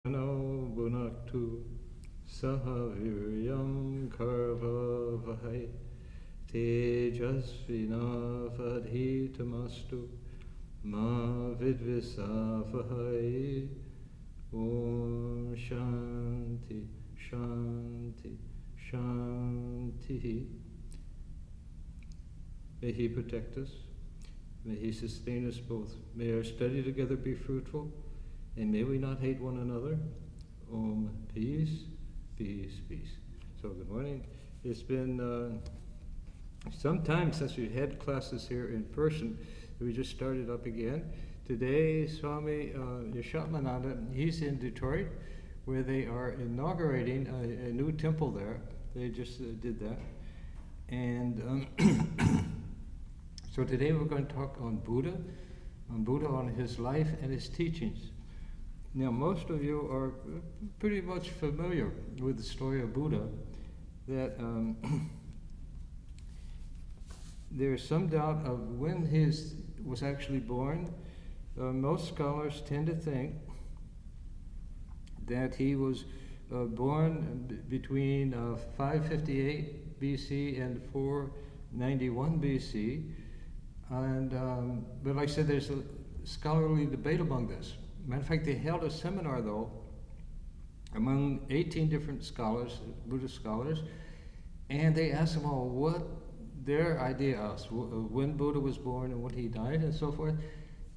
Nano Bunaktu Sahaviryam Karvavahai Tejasvinavadhitamastu Ma Vidvisavahai. Om Shanti Shanti Shanti. May He protect us. May He sustain us both. May our study together be fruitful. And may we not hate one another. Om, peace, peace, peace. So good morning. It's been some time since we had classes here in person. We just started up again. Today, Swami Varadananda, he's in Detroit, where they are inaugurating a new temple there. They just did that. And so today we're going to talk on Buddha, on his life and his teachings. Now, most of you are pretty much familiar with the story of Buddha, that there's some doubt of when he was actually born. Most scholars tend to think that he was born between 558 BC and 491 BC. And, but like I said, there's a scholarly debate among this. Matter of fact, they held a seminar, though, among 18 different scholars, Buddhist scholars, and they asked them all what their idea was, when Buddha was born and when he died and so forth,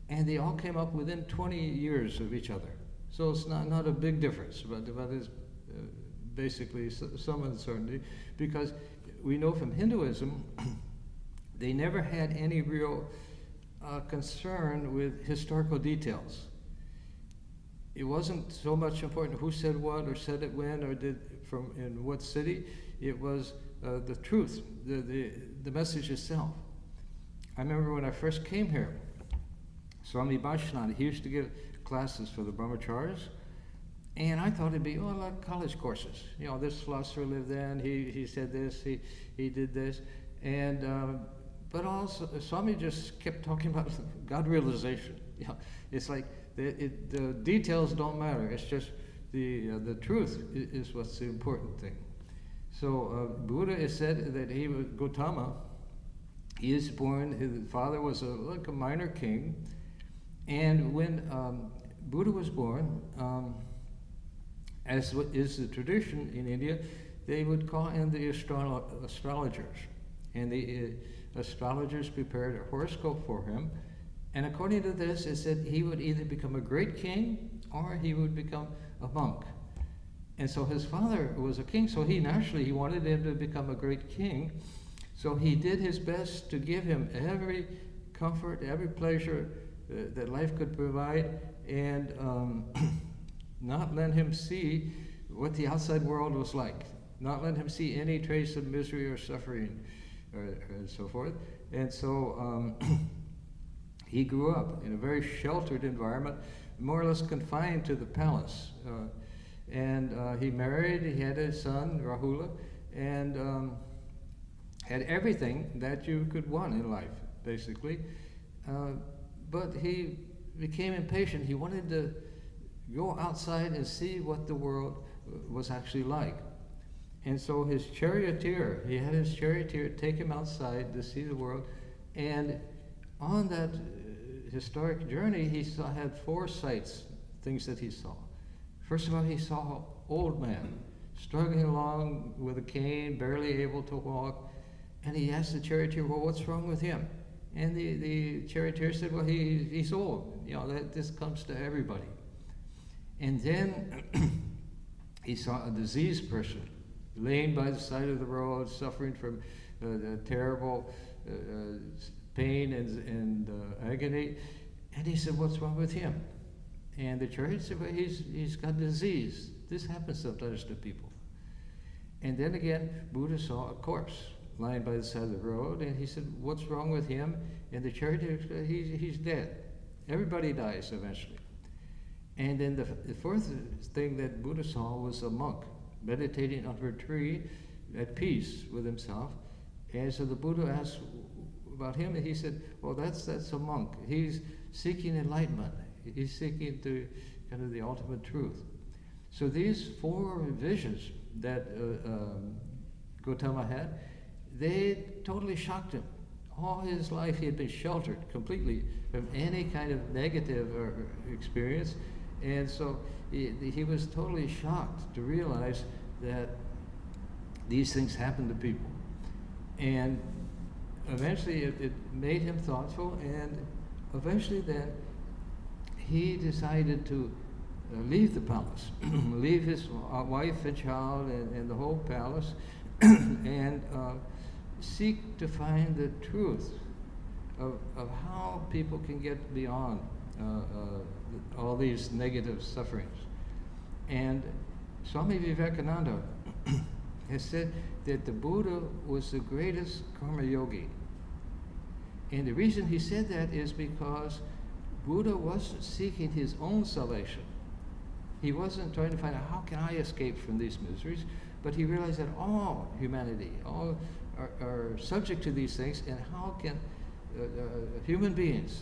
and they all came up within 20 years of each other. So it's not a big difference, but it's basically some uncertainty, because we know from Hinduism, they never had any real concern with historical details. It wasn't so much important who said what or said it when or did from in what city. It was the truth, the message itself. I remember when I first came here, Swami Varadananda, he used to give classes for the brahmacharis, and I thought it'd be like college courses. You know, this philosopher lived then, he said this, he did this, and but also Swami just kept talking about God realization. You know, it's like the details don't matter. It's just the truth is what's the important thing. So Buddha is said that he was Gautama. He is born. His father was like a minor king, and when Buddha was born, as is the tradition in India, they would call in the astrologers, and the astrologers prepared a horoscope for him. And according to this, it said he would either become a great king or he would become a monk. And so his father was a king, so he wanted him to become a great king. So he did his best to give him every comfort, every pleasure that life could provide, and not let him see what the outside world was like, not let him see any trace of misery or suffering, and so forth. And so he grew up in a very sheltered environment, more or less confined to the palace. And he married, he had a son, Rahula, and had everything that you could want in life, basically. But he became impatient. He wanted to go outside and see what the world was actually like. And so his charioteer, he had his charioteer take him outside to see the world, and on that historic journey, he had four sights, things that he saw. First of all, he saw an old man struggling along with a cane, barely able to walk, and he asked the charioteer, well, what's wrong with him? And the charioteer said, well, he's old. You know, this comes to everybody. And then he saw a diseased person laying by the side of the road, suffering from terrible pain and agony, and he said, what's wrong with him? And the chariot said, well, he's got disease. This happens sometimes to people. And then again, Buddha saw a corpse lying by the side of the road, and he said, what's wrong with him? And the chariot said, he's dead. Everybody dies eventually. And then the fourth thing that Buddha saw was a monk meditating under a tree at peace with himself. And so the Buddha asked about him, and he said, well, that's a monk. He's seeking enlightenment. He's seeking to kind of the ultimate truth. So these 4 visions that Gautama had, they totally shocked him. All his life he had been sheltered completely from any kind of negative experience, and so he was totally shocked to realize that these things happen to people. And eventually it made him thoughtful, and eventually then he decided to leave the palace, leave his wife and child and the whole palace, and seek to find the truth of how people can get beyond all these negative sufferings. And Swami Vivekananda has said that the Buddha was the greatest karma yogi. And the reason he said that is because Buddha wasn't seeking his own salvation. He wasn't trying to find out, how can I escape from these miseries? But he realized that all humanity, all are subject to these things, and how can human beings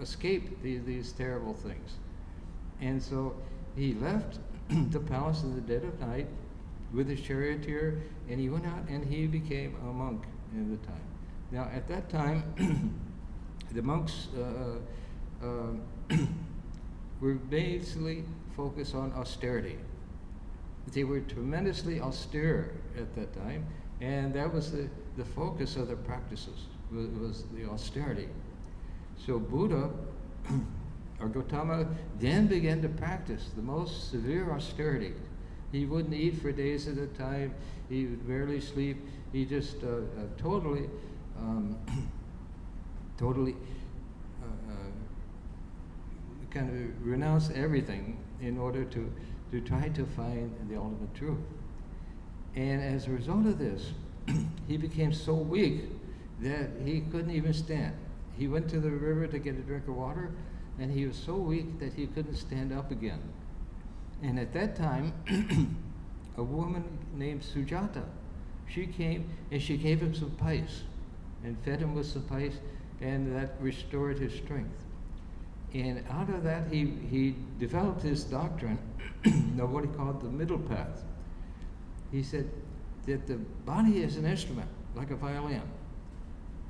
escape these terrible things? And so he left the palace in the dead of night with his charioteer, and he went out and he became a monk in the time. Now at that time, the monks were basically focused on austerity. They were tremendously austere at that time, and that was the focus of their practices, was the austerity. So Buddha, or Gautama, then began to practice the most severe austerity. He wouldn't eat for days at a time, he would barely sleep, he just totally kind of renounced everything in order to try to find the ultimate truth. And as a result of this, he became so weak that he couldn't even stand. He went to the river to get a drink of water, and he was so weak that he couldn't stand up again. And at that time, a woman named Sujata, she came and she gave him some pice and fed him with some pice, and that restored his strength. And out of that, he developed his doctrine of what he called the middle path. He said that the body is an instrument, like a violin.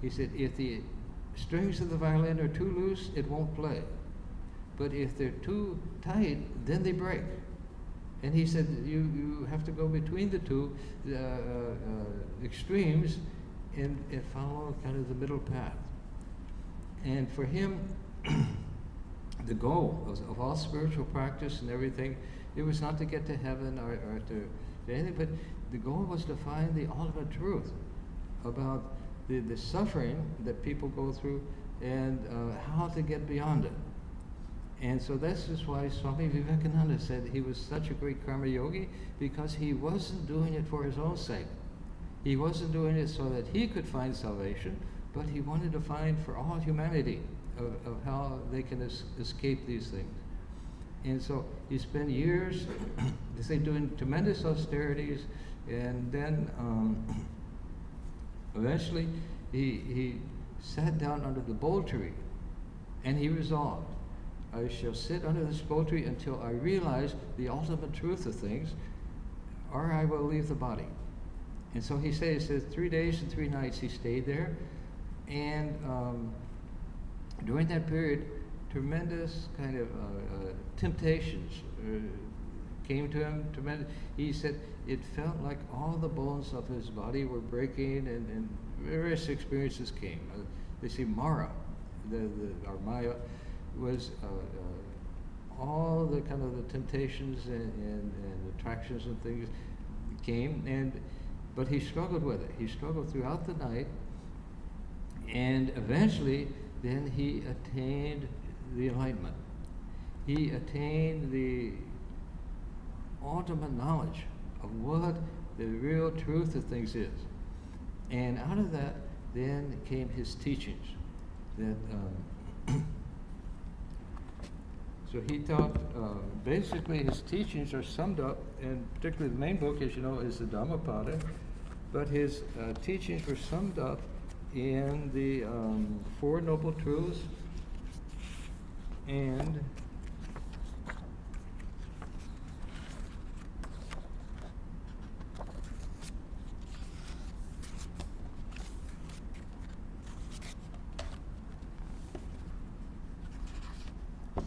He said if the strings of the violin are too loose, it won't play. But if they're too tight, then they break. And he said you have to go between the two extremes and follow kind of the middle path. And for him, the goal of all spiritual practice and everything, it was not to get to heaven or to anything, but the goal was to find the ultimate truth about the suffering that people go through and how to get beyond it. And so that's just why Swami Vivekananda said he was such a great karma yogi, because he wasn't doing it for his own sake. He wasn't doing it so that he could find salvation, but he wanted to find for all humanity of how they can escape these things. And so he spent years, they say, doing tremendous austerities, and then eventually he sat down under the bowl tree, and he resolved, I shall sit under this bowl tree until I realize the ultimate truth of things, or I will leave the body. And so he says 3 days and 3 nights he stayed there, and during that period, tremendous kind of temptations came to him. Tremendous. He said it felt like all the bones of his body were breaking, and various experiences came. They say Mara, or Maya, was all the kind of the temptations and attractions and things came, but he struggled with it. He struggled throughout the night, and eventually then he attained the enlightenment. He attained the ultimate knowledge of what the real truth of things is. And out of that then came his teachings. So he taught, basically his teachings are summed up, and particularly the main book, as you know, is the Dhammapada, but his teachings were summed up in the Four Noble Truths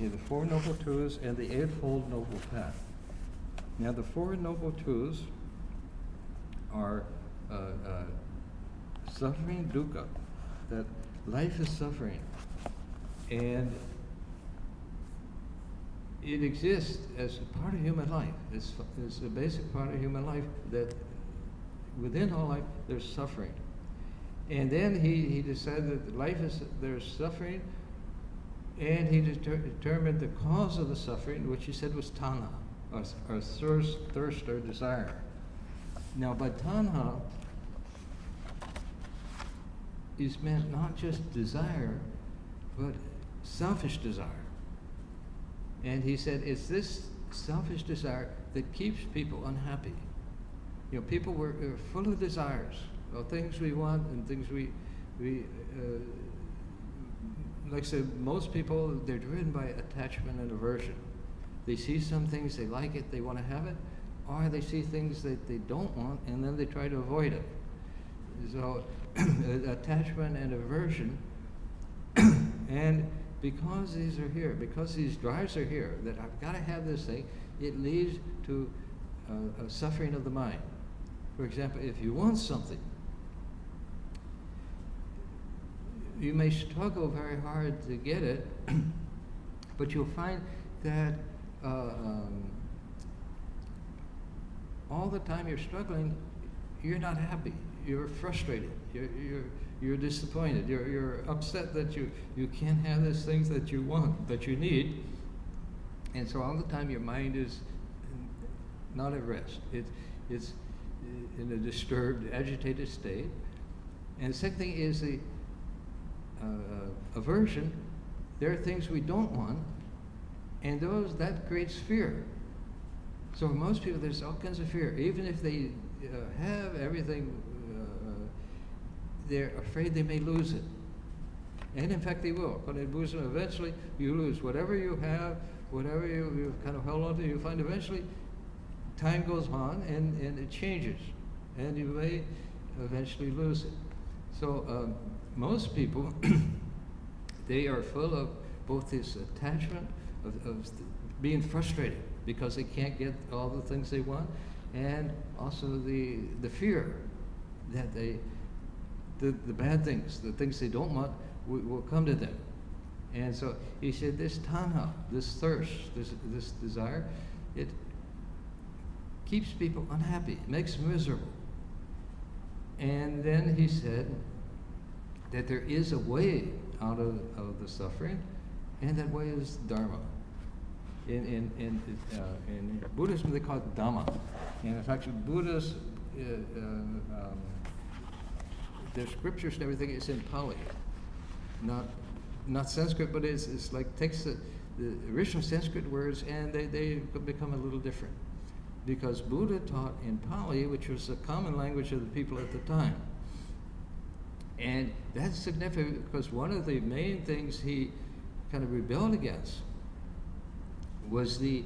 the Four Noble Truths and the Eightfold Noble Path. Now, the Four Noble Truths are suffering, dukkha, that life is suffering, and it exists as part of human life. It's a basic part of human life, that within all life there's suffering. And then he decided that there's suffering, and he determined the cause of the suffering, which he said was tanha, or thirst or desire. Now, by tanha is meant not just desire, but selfish desire. And he said it's this selfish desire that keeps people unhappy. You know, people were full of desires, things we want and things we like I said, most people, they're driven by attachment and aversion. They see some things, they like it, they want to have it, or they see things that they don't want, and then they try to avoid it. So, attachment and aversion, and because these are here, because these drives are here, that I've got to have this thing, it leads to a suffering of the mind. For example, if you want something, you may struggle very hard to get it, but you'll find that all the time you're struggling, you're not happy. You're frustrated. You're disappointed. You're upset that you can't have these things that you want, that you need, and so all the time your mind is not at rest. It's in a disturbed, agitated state. And the second thing is the aversion. There are things we don't want, and that creates fear. So for most people, there's all kinds of fear. Even if they have everything, they're afraid they may lose it. And in fact, they will. When they lose it, eventually you lose whatever you have, whatever you've kind of held on to. You find eventually time goes on and it changes, and you may eventually lose it. So most people, they are full of both this attachment of being frustrated because they can't get all the things they want, and also the fear that the bad things, the things they don't want, will come to them. And so he said this tanha, this thirst, this desire, it keeps people unhappy, makes them miserable. And then he said that there is a way out of the suffering, and that way is Dharma. In Buddhism, they call it Dhamma. And in fact, Buddhists, their scriptures and everything is in Pali, not Sanskrit, but it's like takes the original Sanskrit words and they become a little different, because Buddha taught in Pali, which was the common language of the people at the time. And that's significant because one of the main things he kind of rebelled against was the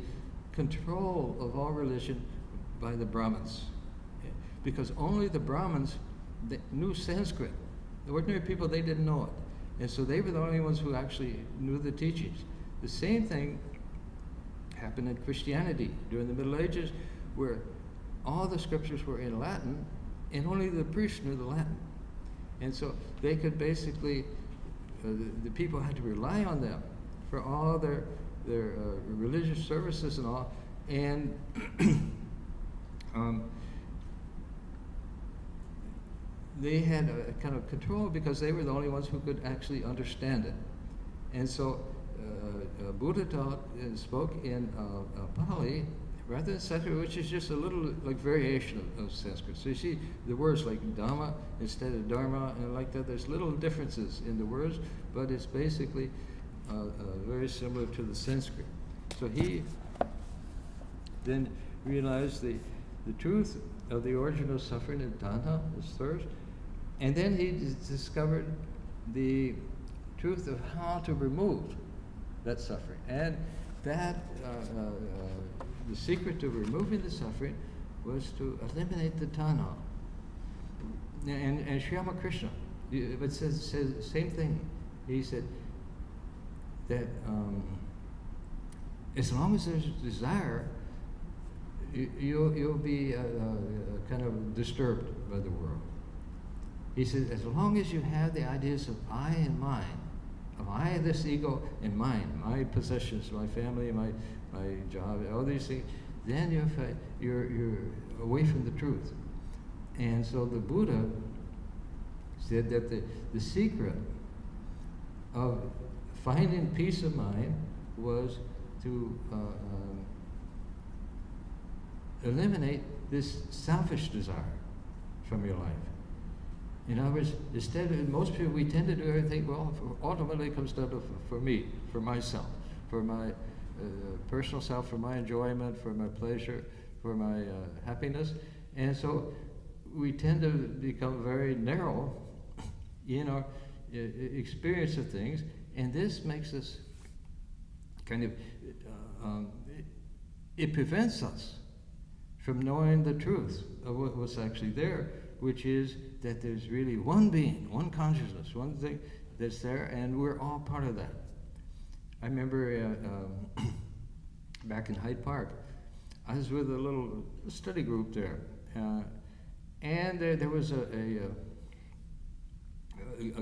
control of all religion by the Brahmins. Because only the Brahmins knew Sanskrit. The ordinary people, they didn't know it. And so they were the only ones who actually knew the teachings. The same thing happened in Christianity during the Middle Ages, where all the scriptures were in Latin and only the priests knew the Latin. And so they could basically, the people had to rely on them for all their religious services and all. And they had a kind of control because they were the only ones who could actually understand it. And so Buddha taught and spoke in Pali rather than Sanskrit, which is just a little like variation of Sanskrit. So you see the words like Dhamma instead of Dharma, and like that. There's little differences in the words, but it's basically very similar to the Sanskrit. So he then realized the truth of the origin of suffering and tanha, this thirst, and then he discovered the truth of how to remove that suffering. And that the secret to removing the suffering was to eliminate the tanha. And Sri Ramakrishna, it says the same thing. He said that as long as there's desire, you'll be kind of disturbed by the world. He said, as long as you have the ideas of I and mine, of I, this ego, and mine, my possessions, my family, my job, all these things, then you're away from the truth. And so the Buddha said that the secret of finding peace of mind was to eliminate this selfish desire from your life. In other words, instead of, most people, we tend to do everything, well, ultimately it comes down to for me, for myself, for my personal self, for my enjoyment, for my pleasure, for my happiness. And so we tend to become very narrow in our experience of things, and this makes us kind of, it prevents us from knowing the truth of what's actually there, which is that there's really one being, one consciousness, one thing that's there, and we're all part of that. I remember back in Hyde Park, I was with a little study group there, and there was a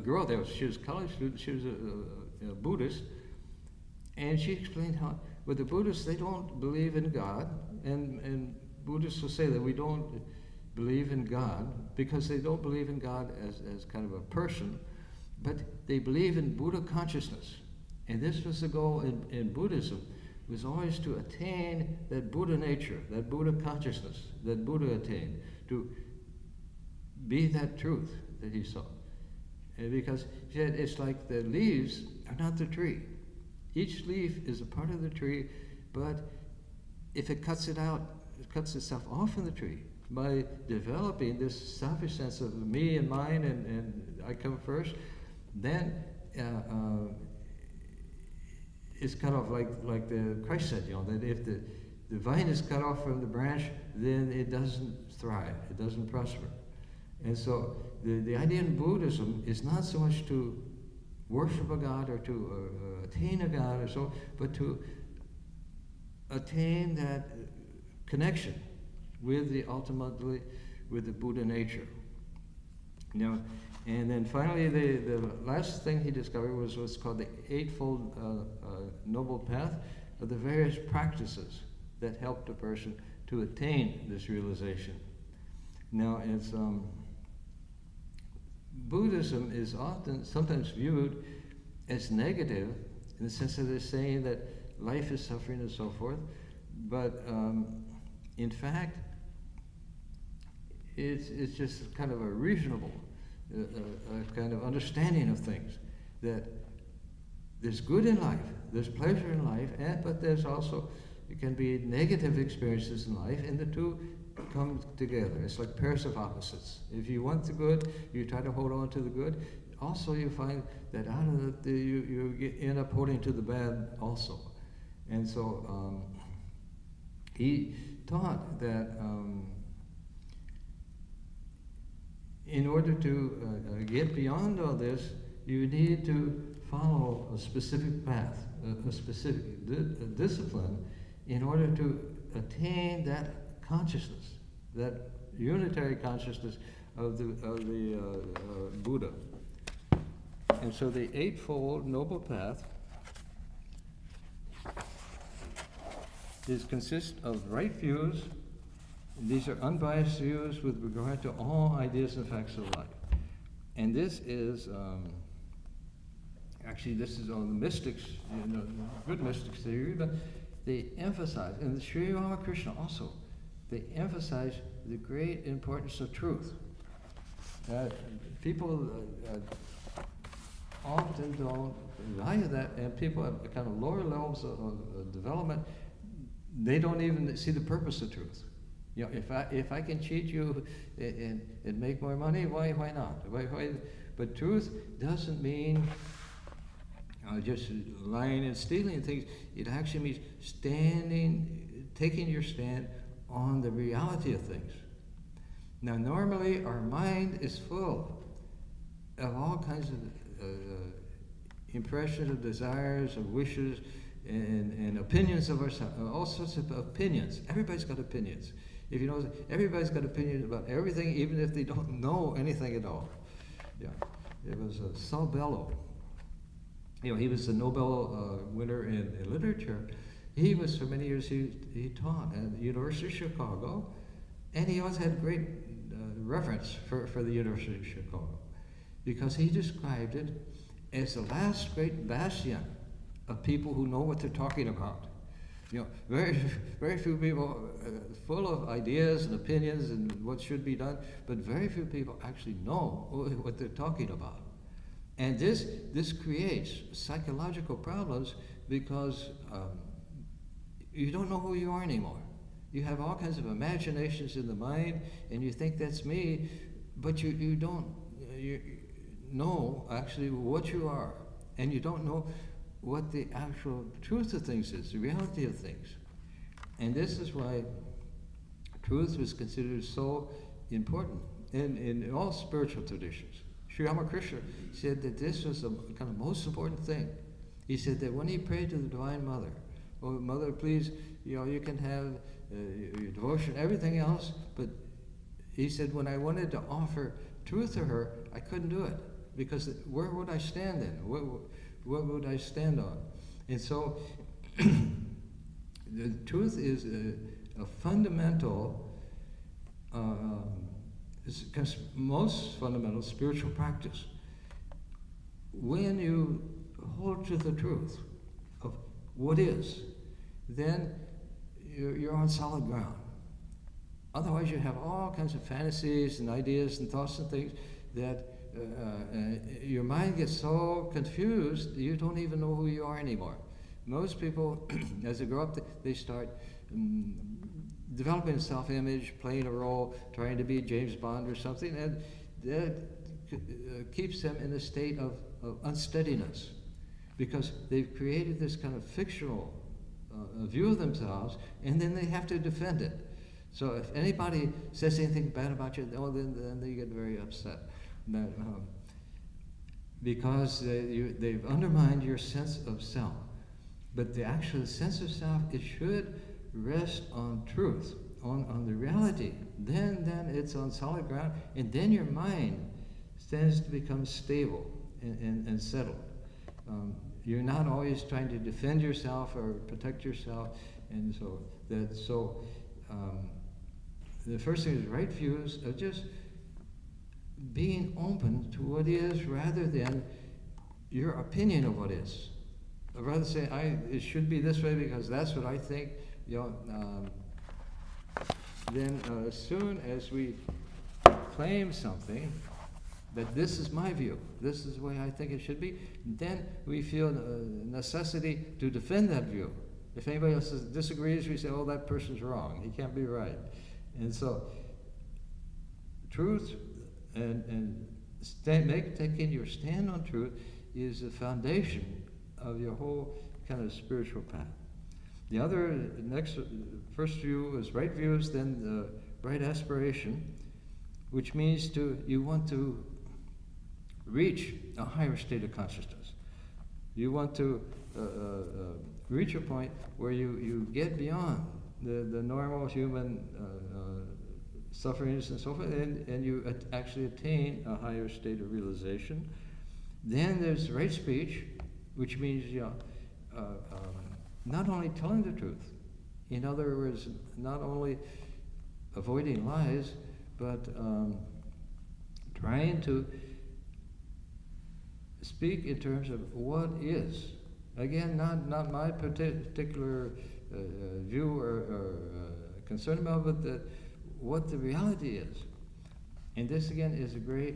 girl there. She was a college student. She was a Buddhist, and she explained how, with the Buddhists, they don't believe in God, and Buddhists will say that we don't believe in God because they don't believe in God as kind of a person, but they believe in Buddha consciousness. And this was the goal in Buddhism, was always to attain that Buddha nature, that Buddha consciousness, that Buddha attained, to be that truth that he saw. And because he said it's like the leaves are not the tree. Each leaf is a part of the tree, but if it cuts it out, it cuts itself off from the tree by developing this selfish sense of me and mine and I come first, then it's kind of like the Christ said, that if the vine is cut off from the branch, then it doesn't thrive, it doesn't prosper. And so the idea in Buddhism is not so much to worship a God or to attain a God or so, but to attain that connection with ultimately with the Buddha nature. And then finally the last thing he discovered was what's called the Eightfold Noble Path, of the various practices that helped a person to attain this realization. Now it's Buddhism is sometimes viewed as negative in the sense that they're saying that life is suffering and so forth, but in fact it's just kind of a reasonable kind of understanding of things, that there's good in life, there's pleasure in life, but there's also, it can be negative experiences in life, and the two come together. It's like pairs of opposites. If you want the good, you try to hold on to the good. Also, you find that out of the you end up holding to the bad also. And so he taught that in order to get beyond all this, you need to follow a specific path, a specific discipline, in order to attain that consciousness, that unitary consciousness of the Buddha. And so the Eightfold Noble Path consists of right views. These are unbiased views with regard to all ideas and facts of life. And this is, actually this is on the mystics, good mystics theory, but they emphasize, and the Sri Ramakrishna also, they emphasize the great importance of truth. People often don't value that, and people at kind of lower levels of development, they don't even see the purpose of truth. If I can cheat you and make more money, why not? Why? But truth doesn't mean just lying and stealing things. It actually means taking your stand on the reality of things. Now, normally our mind is full of all kinds of impressions, of desires, of wishes, and opinions of ourselves, all sorts of opinions. Everybody's got opinions. If you know, everybody's got opinions about everything, even if they don't know anything at all. Yeah, it was Saul Bellow. You know, he was the Nobel winner in literature. He was, for many years, he taught at the University of Chicago, and he always had great reverence for the University of Chicago, because he described it as the last great bastion of people who know what they're talking about. You know, very few people full of ideas and opinions and what should be done, but very few people actually know what they're talking about. And this creates psychological problems because you don't know who you are anymore. You have all kinds of imaginations in the mind, and you think that's me, but you don't know actually what you are, and you don't know what the actual truth of things is, the reality of things. And this is why truth was considered so important in all spiritual traditions. Sri Ramakrishna said that this was the kind of most important thing. He said that when he prayed to the Divine Mother, "Oh, Mother, please, you can have your devotion, everything else," but he said, when I wanted to offer truth to her, I couldn't do it, because where would I stand then? What would I stand on? And so the truth is a fundamental, most fundamental spiritual practice. When you hold to the truth of what is, then you're on solid ground. Otherwise, you have all kinds of fantasies and ideas and thoughts and things that your mind gets so confused you don't even know who you are anymore. Most people, as they grow up, they start developing a self-image, playing a role, trying to be James Bond or something, and that keeps them in a state of unsteadiness, because they've created this kind of fictional view of themselves, and then they have to defend it. So if anybody says anything bad about you, then they get very upset. Because they've undermined your sense of self. But the actual sense of self, it should rest on truth, on the reality. Then it's on solid ground, and then your mind tends to become stable and settled. You're not always trying to defend yourself or protect yourself, and so the first thing is right views of just being open to what is, rather than your opinion of what is. I'd rather say, it should be this way because that's what I think. Then as soon as we claim something, that this is my view, this is the way I think it should be, then we feel a necessity to defend that view. If anybody else disagrees, we say, oh, that person's wrong, he can't be right. And so truth and taking your stand on truth is the foundation of your whole kind of spiritual path. The first view is right views, then the right aspiration, which means you want to reach a higher state of consciousness. You want to reach a point where you get beyond the normal human sufferings and so forth, and you actually attain a higher state of realization. Then there's right speech, which means not only telling the truth, in other words, not only avoiding lies, but trying to speak in terms of what is. Again, not my particular view or concern about, but what the reality is. And this again is a great,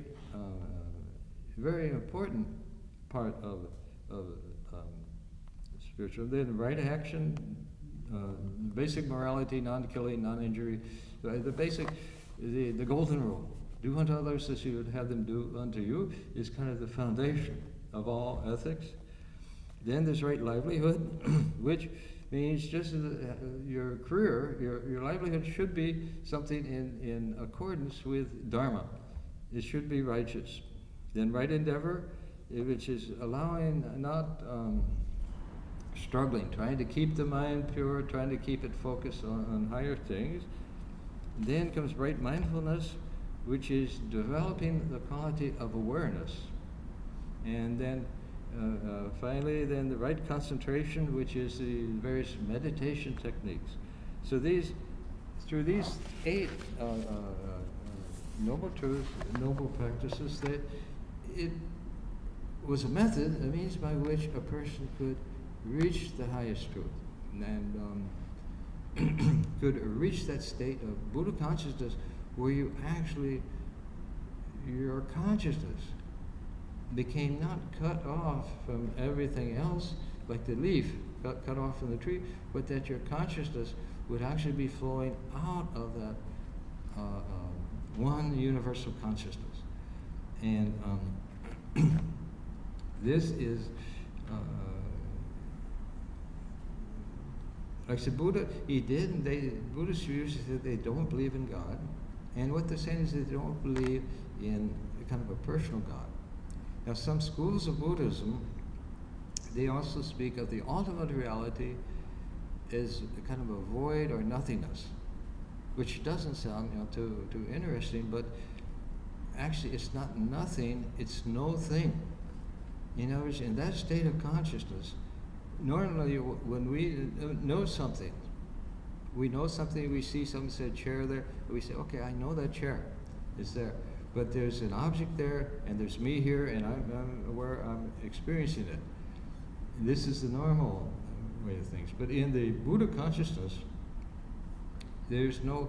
very important part of spiritual. Then right action, basic morality, non-killing, non-injury, the golden rule. Do unto others as you would have them do unto you is kind of the foundation of all ethics. Then there's right livelihood, which means just your career, your livelihood should be something in accordance with Dhamma. It should be righteous. Then right endeavor, which is allowing not struggling, trying to keep the mind pure, trying to keep it focused on higher things. Then comes right mindfulness, which is developing the quality of awareness. And then finally, then the right concentration, which is the various meditation techniques. So through these 8 noble truths, noble practices, that it was a method, a means by which a person could reach the highest truth and could reach that state of Buddha consciousness where you actually, your consciousness became not cut off from everything else, like the leaf cut off from the tree, but that your consciousness would actually be flowing out of that one universal consciousness. And this is, like I said, Buddha, Buddhists usually say they don't believe in God. And what they're saying is they don't believe in a kind of a personal God. Now, some schools of Buddhism, they also speak of the ultimate reality as a kind of a void or nothingness, which doesn't sound, too interesting, but actually it's not nothing, it's no thing. In other words, in that state of consciousness, normally when we know something, we see something, say a chair there, we say, okay, I know that chair is there. But there's an object there, and there's me here, and I'm aware I'm experiencing it. And this is the normal way of things. But in the Buddha consciousness, there's no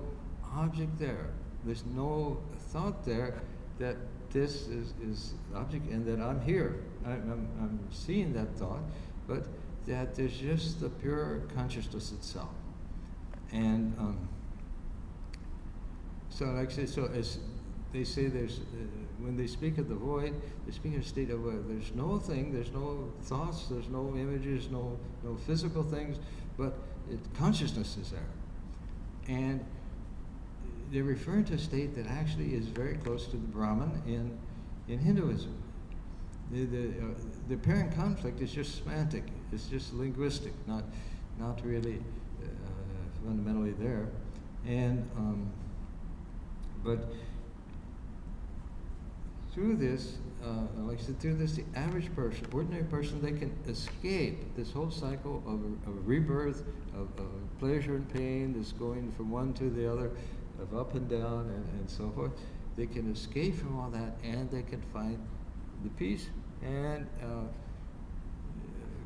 object there. There's no thought there that this is object and that I'm here. I'm seeing that thought, but that there's just the pure consciousness itself. And so, like I say, as they say, there's when they speak of the void, they speak of a state of where there's no thing, there's no thoughts, there's no images, no physical things, but consciousness is there. And they're referring to a state that actually is very close to the Brahman in Hinduism. The apparent conflict is just semantic, it's just linguistic, not really fundamentally there. And but through this, like I said, the average person, ordinary person, they can escape this whole cycle of rebirth, of pleasure and pain, that's going from one to the other, of up and down and so forth. They can escape from all that, and they can find the peace and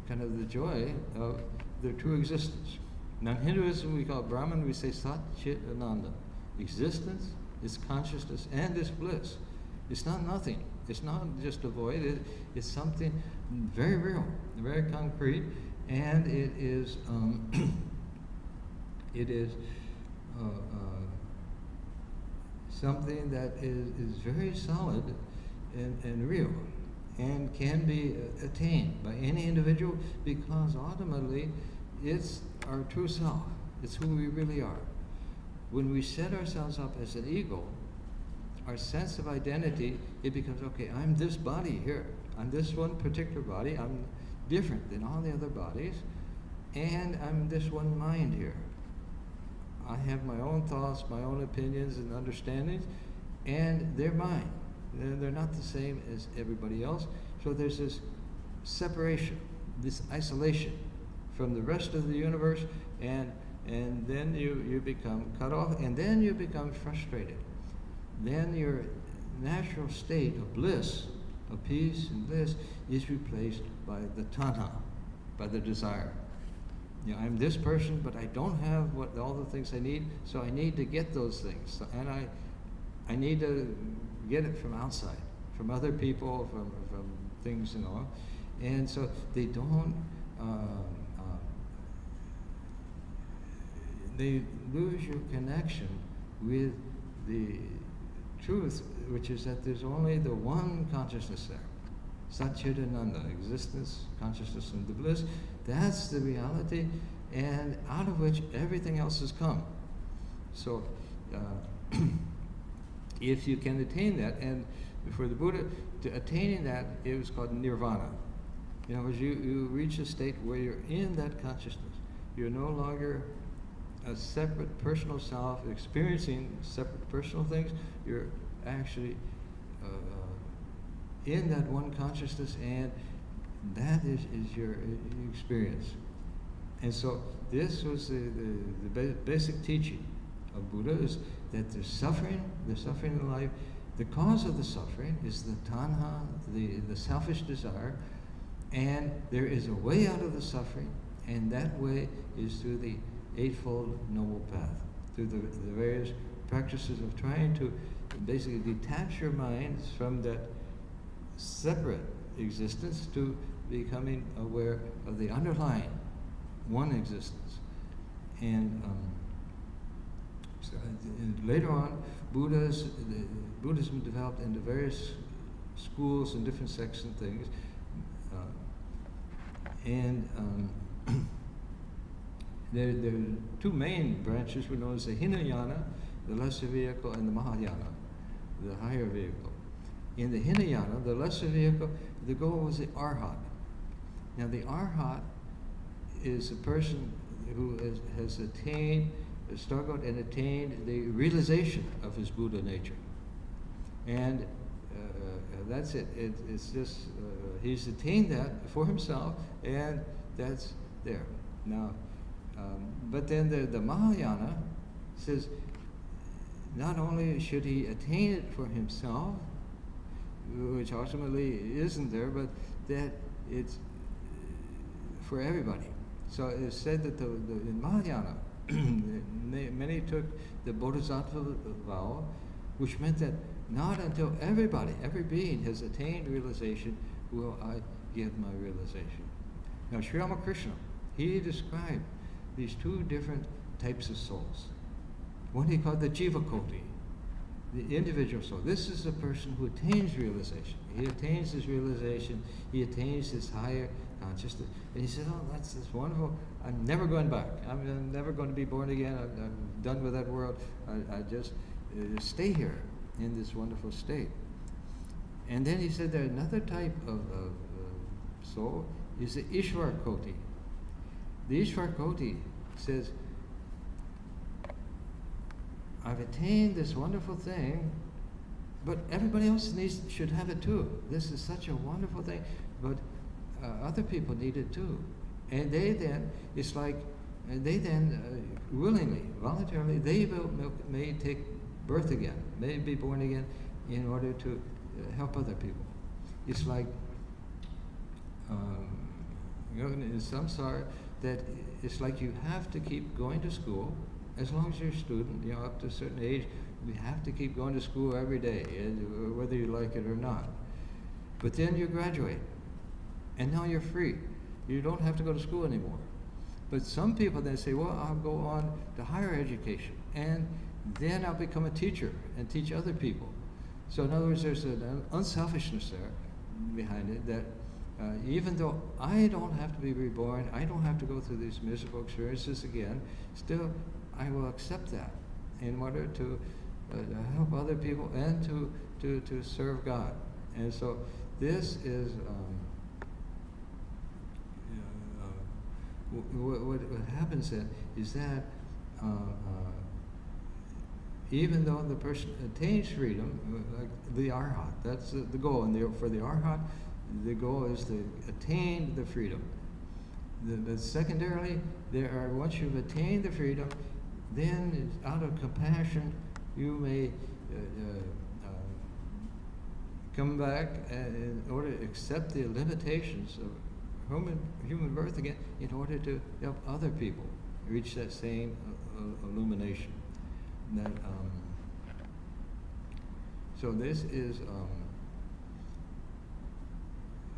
kind of the joy of their true existence. Now in Hinduism we call Brahman, we say Sat Chit Ananda. Existence is consciousness and is bliss. It's not nothing. It's not just a void. It's something very real, very concrete, and it is something that is very solid and real, and can be attained by any individual, because ultimately it's our true self. It's who we really are. When we set ourselves up as an ego, our sense of identity, it becomes, okay, I'm this body here. I'm this one particular body. I'm different than all the other bodies. And I'm this one mind here. I have my own thoughts, my own opinions and understandings, and they're mine. They're not the same as everybody else. So there's this separation, this isolation from the rest of the universe, and then you become cut off, and then you become frustrated. Then your natural state of bliss, of peace and bliss, is replaced by the tanha, by the desire. I'm this person, but I don't have all the things I need, so I need to get those things. So, and I need to get it from outside, from other people, from things and all. And so they don't, they lose your connection with the truth, which is that there's only the one consciousness there. Satchidananda, existence, consciousness, and the bliss. That's the reality, and out of which everything else has come. So, if you can attain that, and for the Buddha, to attaining that, it was called nirvana. In other words, you reach a state where you're in that consciousness. You're no longer a separate personal self experiencing separate personal things. You're actually in that one consciousness, and that is your experience. And so this was the basic teaching of Buddha, is that there's suffering in life. The cause of the suffering is the tanha, the selfish desire, and there is a way out of the suffering, and that way is through the Eightfold Noble Path, through the various practices of trying to basically detach your minds from that separate existence to becoming aware of the underlying one existence. And later on, Buddhism developed into various schools and different sects and things. There are two main branches were known as the Hinayana, the lesser vehicle, and the Mahayana, the higher vehicle. In the Hinayana, the lesser vehicle, the goal was the Arhat. Now the Arhat is a person who has attained, struggled and attained the realization of his Buddha nature. And that's it. It's just, he's attained that for himself, and that's there. Now, but then the Mahayana says, not only should he attain it for himself, which ultimately isn't there, but that it's for everybody. So it's said that in Mahayana, many took the Bodhisattva vow, which meant that not until everybody, every being has attained realization, will I give my realization. Now Sri Ramakrishna, he described these two different types of souls. One he called the Jivacoti, the individual soul. This is a person who attains realization. He attains his realization, he attains his higher consciousness. And he said, oh, that's wonderful. I'm never going back. I'm never going to be born again. I'm done with that world. I just stay here in this wonderful state. And then he said that another type of soul is the Ishvarakoti. The Ishvarakoti says, I've attained this wonderful thing, but everybody else should have it too. This is such a wonderful thing, but other people need it too. And they then, it's like, willingly, voluntarily, they may take birth again, may be born again in order to help other people. It's like, in some sort, that it's like you have to keep going to school. As long as you're a student, up to a certain age, you have to keep going to school every day, whether you like it or not. But then you graduate, and now you're free. You don't have to go to school anymore. But some people then say, well, I'll go on to higher education, and then I'll become a teacher and teach other people. So in other words, there's an unselfishness there behind it, that even though I don't have to be reborn, I don't have to go through these miserable experiences again, still I will accept that in order to help other people and to serve God. And so this is what happens then is that even though the person attains freedom, like the Arhat, that's the goal. And for the Arhat, the goal is to attain the freedom. But secondarily, once you've attained the freedom, then out of compassion, you may come back in order to accept the limitations of human birth again, in order to help other people reach that same illumination. So this is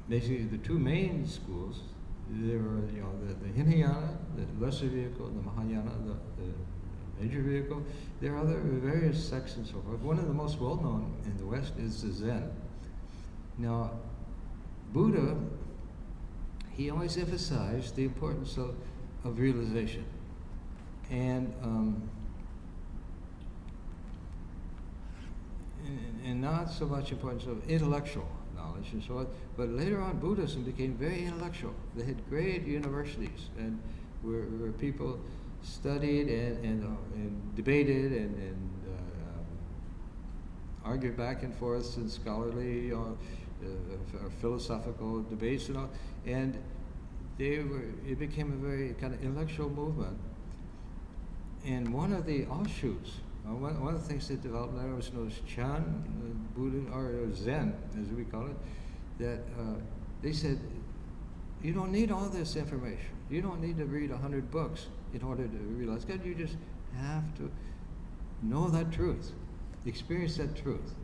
basically the two main schools. There are the Hinayana, the lesser vehicle, and the Mahayana, the major vehicle. There are other various sects and so forth. One of the most well-known in the West is the Zen. Now, Buddha, he always emphasized the importance of realization. And not so much importance of intellectual knowledge, knowledge and so on. But later on, Buddhism became very intellectual. They had great universities and where people studied and debated and argued back and forth in scholarly philosophical debates and all. And it became a very kind of intellectual movement. And one of the offshoots, one of the things that developed there was known as Chan, Buddha, or Zen, as we call it, that they said, you don't need all this information. You don't need to read 100 books in order to realize God. You just have to know that truth, experience that truth,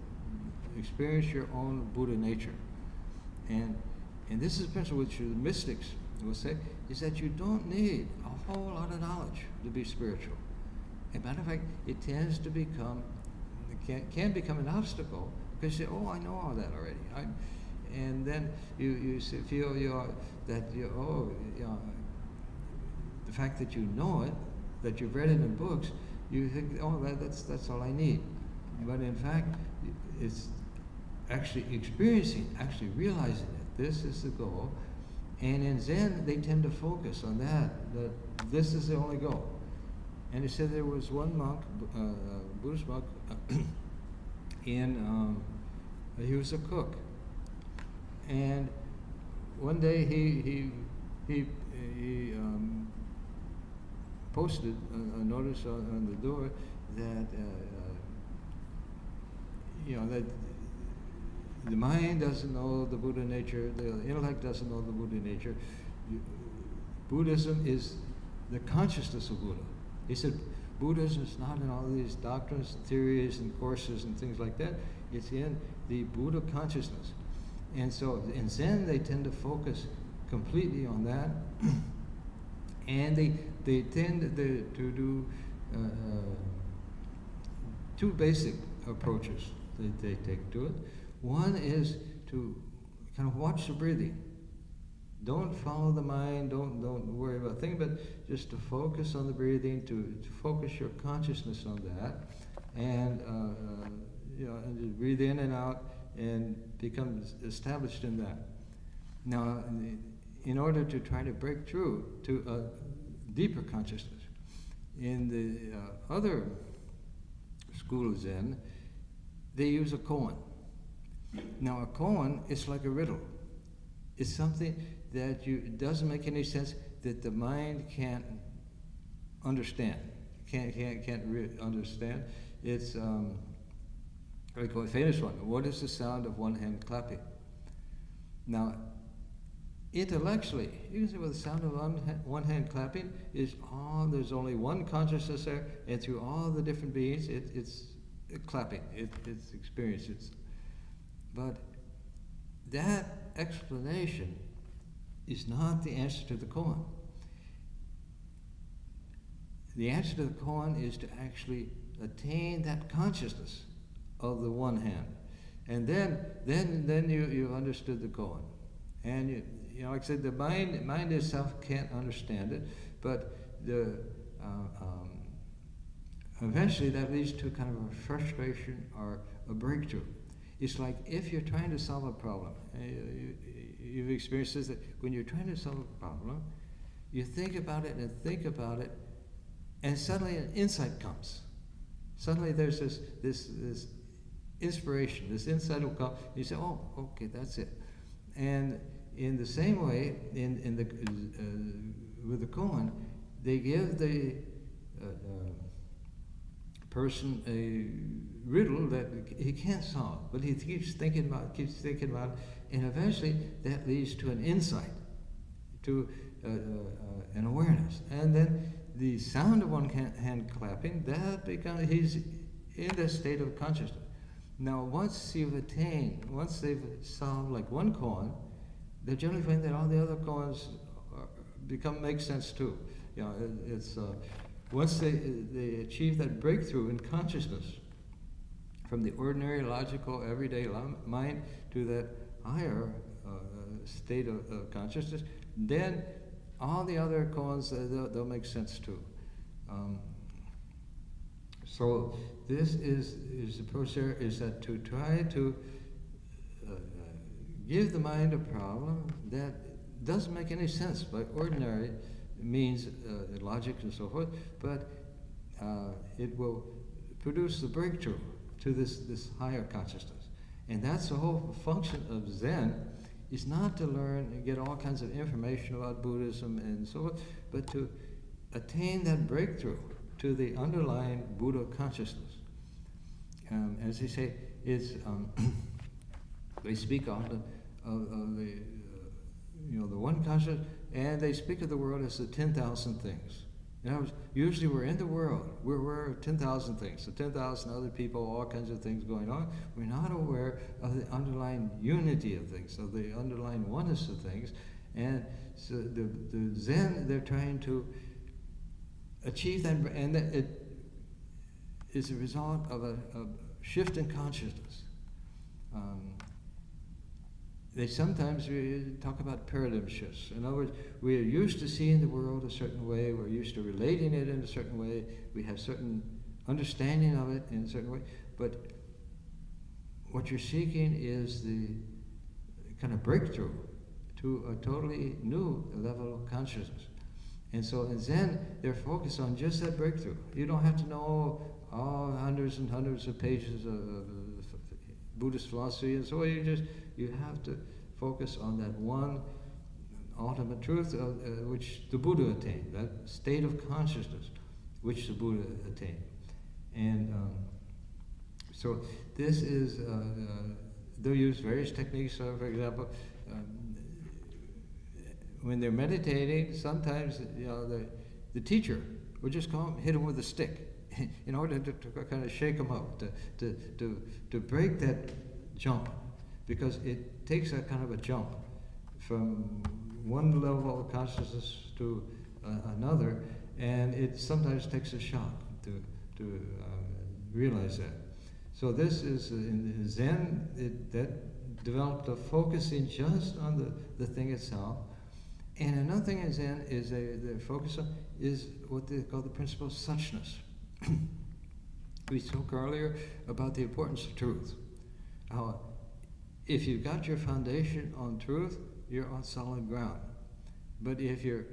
experience your own Buddha nature. And this is a principle which the mystics will say, is that you don't need a whole lot of knowledge to be spiritual. As a matter of fact, it tends to become, can become an obstacle because you say, oh, I know all that already. And then you feel the fact that you know it, that you've read it in books, you think, oh, that's all I need. But in fact, it's actually experiencing, actually realizing it. This is the goal. And in Zen, they tend to focus on that this is the only goal. And he said there was one monk, Buddhist monk, he was a cook. And one day he posted a notice on the door that that the mind doesn't know the Buddha nature, the intellect doesn't know the Buddha nature. Buddhism is the consciousness of Buddha. He said Buddhism is not in all these doctrines, theories, and courses and things like that. It's in the Buddha consciousness. And so in Zen, they tend to focus completely on that. And they tend to do two basic approaches that they take to it. One is to kind of watch the breathing. Don't follow the mind, don't worry about things, but just to focus on the breathing, to focus your consciousness on that, and and just breathe in and out and become established in that. Now, in order to try to break through to a deeper consciousness, in the other school of Zen, they use a koan. Now, a koan is like a riddle. It's something that it doesn't make any sense, that the mind can't understand. Can't really understand. It's like a famous one. What is the sound of one hand clapping? Now, intellectually, you can say, well, the sound of one hand clapping is there's only one consciousness there, and through all the different beings, it's clapping. It's experience. But that explanation is not the answer to the koan. The answer to the koan is to actually attain that consciousness of the one hand, and then you've understood the koan. And like I said, the mind itself can't understand it, but eventually that leads to kind of a frustration or a breakthrough. It's like if you're trying to solve a problem, you've experienced this, that when you're trying to solve a problem, you think about it, and suddenly an insight comes. Suddenly there's this inspiration, this insight will come. You say, oh, okay, that's it. And in the same way, with the koan, they give the person a riddle that he can't solve, but he keeps thinking about it, and eventually that leads to an insight, to an awareness. And then the sound of one hand clapping, he's in the state of consciousness. Now, once they've solved like one koan, they generally find that all the other koans make sense too. Once they achieve that breakthrough in consciousness from the ordinary, logical, everyday mind to that higher state of consciousness, then all the other koans, they'll make sense too. So this is the process, is that to try to give the mind a problem that doesn't make any sense by ordinary means, logic and so forth, but it will produce the breakthrough to this higher consciousness. And that's the whole function of Zen, is not to learn and get all kinds of information about Buddhism and so forth, but to attain that breakthrough to the underlying Buddha consciousness. As they say, it's they speak often of the the one consciousness, and they speak of the world as the 10,000 things. In other words, usually we're in the world, we're aware of 10,000 things, the 10,000 other people, all kinds of things going on. We're not aware of the underlying unity of things, of the underlying oneness of things. And so the Zen, they're trying to achieve that, and it is a result of a shift in consciousness. They sometimes talk about paradigm shifts. In other words, we are used to seeing the world a certain way, we're used to relating it in a certain way, we have certain understanding of it in a certain way, but what you're seeking is the kind of breakthrough to a totally new level of consciousness. And so in Zen, they're focused on just that breakthrough. You don't have to know all hundreds and hundreds of pages of Buddhist philosophy and so on. You have to focus on that one ultimate truth which the Buddha attained, that state of consciousness which the Buddha attained. And so this is, they'll use various techniques. So for example, when they're meditating, sometimes the teacher will just hit them with a stick in order to kind of shake them up, to break that jump, because it takes that kind of a jump from one level of consciousness to another, and it sometimes takes a shock to realize that. So this is in Zen, that developed a focusing just on the thing itself. And another thing in Zen is the focus on is what they call the principle of suchness. We spoke earlier about the importance of truth. How if you've got your foundation on truth, you're on solid ground. But if your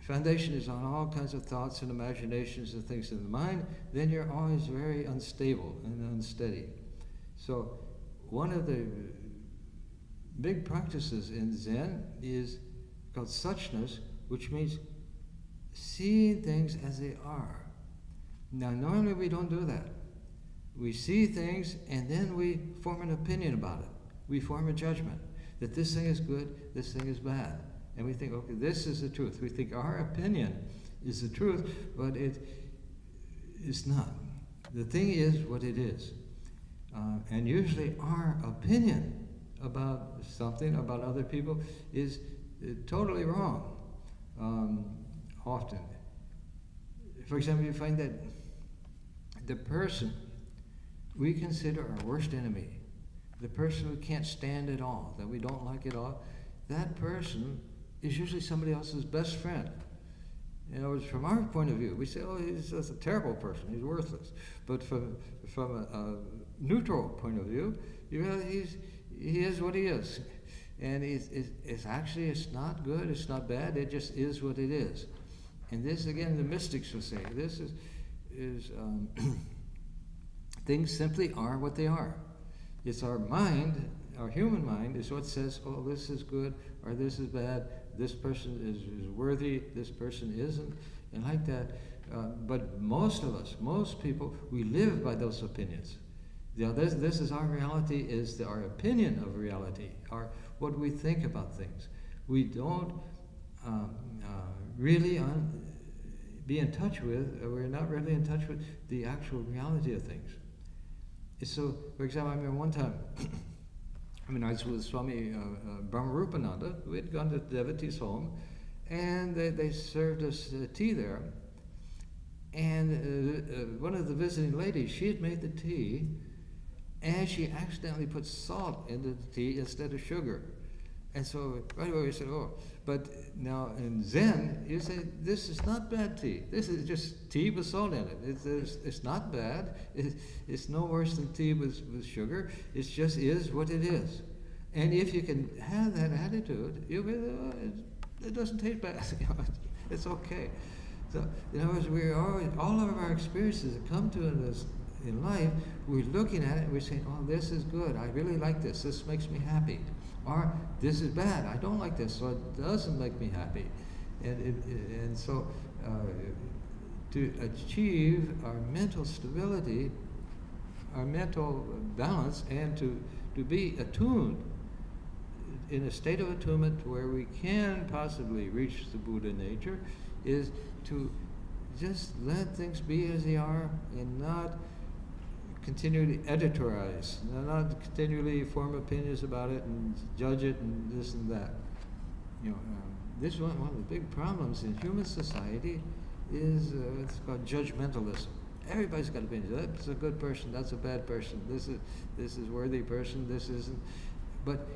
foundation is on all kinds of thoughts and imaginations and things in the mind, then you're always very unstable and unsteady. So one of the big practices in Zen is called suchness, which means seeing things as they are. Now, normally we don't do that. We see things and then we form an opinion about it. We form a judgment that this thing is good, this thing is bad. And we think, okay, this is the truth. We think our opinion is the truth, but it is not. The thing is what it is. And usually our opinion about something, about other people, is totally wrong, often. For example, you find that the person we consider our worst enemy, the person we can't stand at all, that we don't like at all, that person is usually somebody else's best friend. In other words, from our point of view, we say, oh, he's just a terrible person, he's worthless. But from a neutral point of view, he is what he is. And it's actually, it's not good, it's not bad, it just is what it is. And this, again, the mystics will say, this is things simply are what they are. It's our mind, our human mind, is what says, oh, this is good, or this is bad, this person is worthy, this person isn't, and like that. But most of us, most people, we live by those opinions. This is our reality, is our opinion of reality, what we think about things. We don't really be in touch with, we're not really in touch with the actual reality of things. So, for example, I remember one time, I was with Swami Varadananda. We had gone to the devotee's home, and they served us tea there. And one of the visiting ladies, she had made the tea, and she accidentally put salt into the tea instead of sugar. And so right away we said, oh, but now in Zen, you say, this is not bad tea. This is just tea with salt in it. It's not bad. It's no worse than tea with sugar. It just is what it is. And if you can have that attitude, you'll be, it doesn't taste bad. It's okay. So, in other words, we're always, all of our experiences that come to us in life, we're looking at it and we're saying, oh, this is good. I really like this. This makes me happy. Or this is bad. I don't like this, so it doesn't make me happy. And so to achieve our mental stability, our mental balance, and to be attuned, in a state of attunement where we can possibly reach the Buddha nature, is to just let things be as they are and not continually editorialize, not continually form opinions about it and judge it and this and that. This is one of the big problems in human society is it's called judgmentalism. Everybody's got opinions. That's a good person. That's a bad person. This is worthy person. This isn't. But